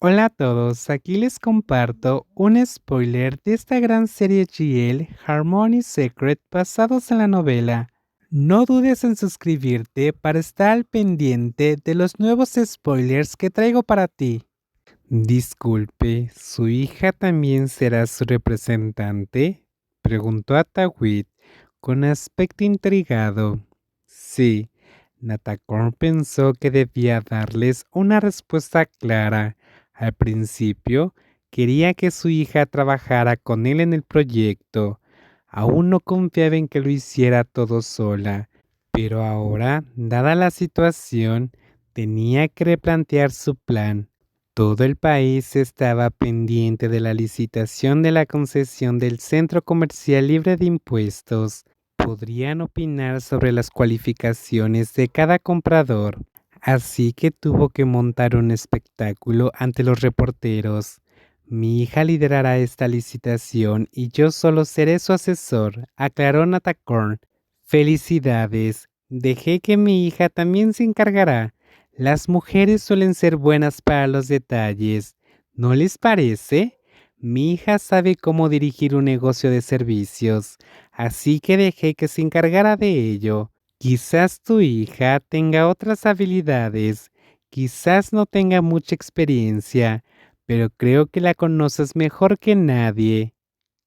Hola a todos, aquí les comparto un spoiler de esta gran serie GL Harmony Secret basados en la novela. No dudes en suscribirte para estar al pendiente de los nuevos spoilers que traigo para ti. Disculpe, ¿su hija también será su representante? Preguntó Atawit con aspecto intrigado. Sí, Natakorn pensó que debía darles una respuesta clara. Al principio, quería que su hija trabajara con él en el proyecto. Aún no confiaba en que lo hiciera todo sola, pero ahora, dada la situación, tenía que replantear su plan. Todo el país estaba pendiente de la licitación de la concesión del centro comercial libre de impuestos. Podrían opinar sobre las cualificaciones de cada comprador, así que tuvo que montar un espectáculo ante los reporteros. Mi hija liderará esta licitación y yo solo seré su asesor, aclaró Natakorn. Felicidades, dejé que mi hija también se encargará. Las mujeres suelen ser buenas para los detalles, ¿no les parece? Mi hija sabe cómo dirigir un negocio de servicios, así que dejé que se encargara de ello. Quizás tu hija tenga otras habilidades, quizás no tenga mucha experiencia, pero creo que la conoces mejor que nadie.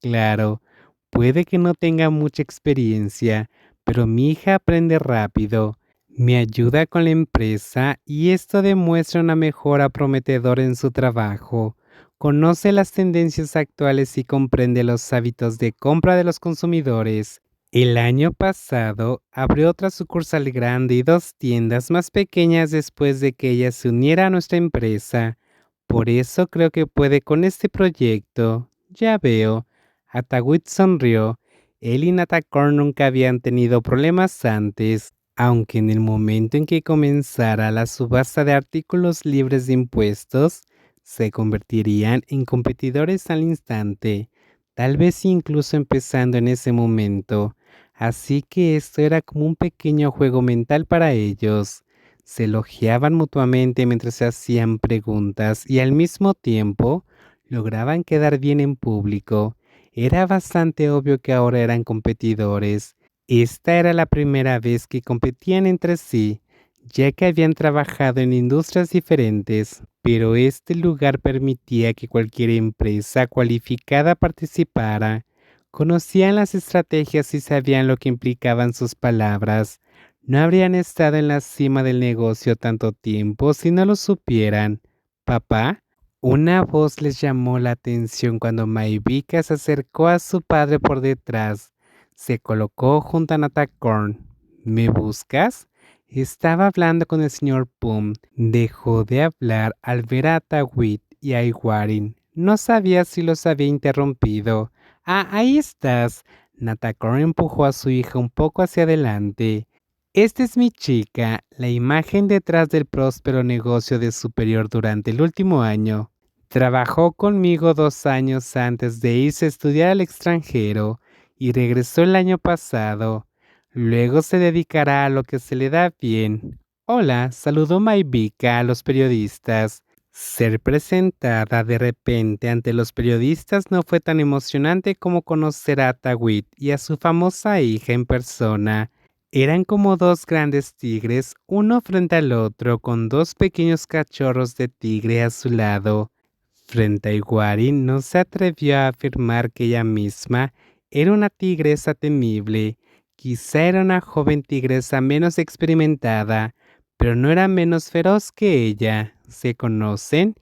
Claro, puede que no tenga mucha experiencia, pero mi hija aprende rápido. Me ayuda con la empresa y esto demuestra una mejora prometedora en su trabajo. Conoce las tendencias actuales y comprende los hábitos de compra de los consumidores. El año pasado abrió otra sucursal grande y dos tiendas más pequeñas después de que ella se uniera a nuestra empresa. Por eso creo que puede con este proyecto. Ya veo. Atawit sonrió. Él y Natakorn nunca habían tenido problemas antes, aunque en el momento en que comenzara la subasta de artículos libres de impuestos, se convertirían en competidores al instante, tal vez incluso empezando en ese momento. Así que esto era como un pequeño juego mental para ellos. Se elogiaban mutuamente mientras se hacían preguntas y al mismo tiempo lograban quedar bien en público. Era bastante obvio que ahora eran competidores. Esta era la primera vez que competían entre sí, ya que habían trabajado en industrias diferentes, pero este lugar permitía que cualquier empresa cualificada participara. Conocían las estrategias y sabían lo que implicaban sus palabras. No habrían estado en la cima del negocio tanto tiempo si no lo supieran. ¿Papá? Una voz les llamó la atención cuando Maivika se acercó a su padre por detrás. Se colocó junto a Natakorn. ¿Me buscas? Estaba hablando con el señor Pum. Dejó de hablar al ver a Tawit y a Iwarin. No sabía si los había interrumpido. Ah, ahí estás. Natakorn empujó a su hija un poco hacia adelante. Esta es mi chica, la imagen detrás del próspero negocio de Superior durante el último año. Trabajó conmigo 2 años antes de irse a estudiar al extranjero y regresó el año pasado. Luego se dedicará a lo que se le da bien. Hola, saludó Maivika a los periodistas. Ser presentada de repente ante los periodistas no fue tan emocionante como conocer a Tawit y a su famosa hija en persona. Eran como dos grandes tigres, uno frente al otro, con dos pequeños cachorros de tigre a su lado. Frente a Iguari no se atrevió a afirmar que ella misma era una tigresa temible. Quizá era una joven tigresa menos experimentada, pero no era menos feroz que ella. ¿Se conocen?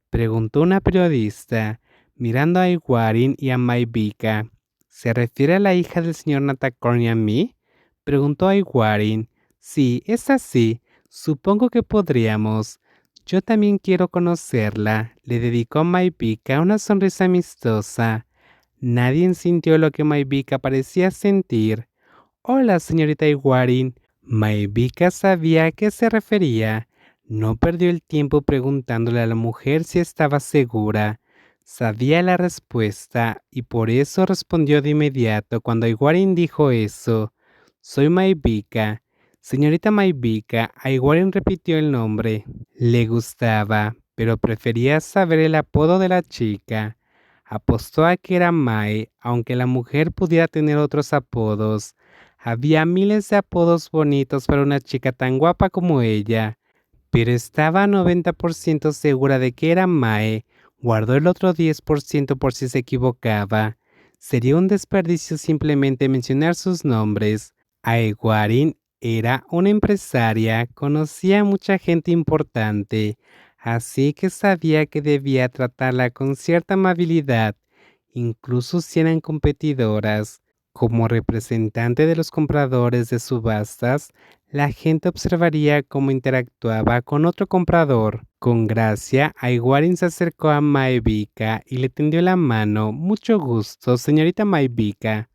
Preguntó una periodista, mirando a Iguarin y a Maivika. ¿Se refiere a la hija del señor Natakorn y a mí? Preguntó a Iguarin. Sí, es así. Supongo que podríamos. Yo también quiero conocerla, le dedicó Maivika una sonrisa amistosa. Nadie sintió lo que Maivika parecía sentir. Hola, señorita Iguarin. Maivika sabía a qué se refería. No perdió el tiempo preguntándole a la mujer si estaba segura. Sabía la respuesta y por eso respondió de inmediato cuando Iguarin dijo eso. Soy Maivika. Señorita Maivika, Iguarin repitió el nombre. Le gustaba. pero prefería saber el apodo de la chica. Apostó a que era Mae, aunque la mujer pudiera tener otros apodos. Había miles de apodos bonitos para una chica tan guapa como ella, pero estaba 90% segura de que era Mae. Guardó el otro 10% por si se equivocaba. Sería un desperdicio simplemente mencionar sus nombres. Aeguarin era una empresaria, conocía a mucha gente importante, así que sabía que debía tratarla con cierta amabilidad, incluso si eran competidoras. Como representante de los compradores de subastas, la gente observaría cómo interactuaba con otro comprador. Con gracia, Aiguarin se acercó a Maevika y le tendió la mano. Mucho gusto, señorita Maevika.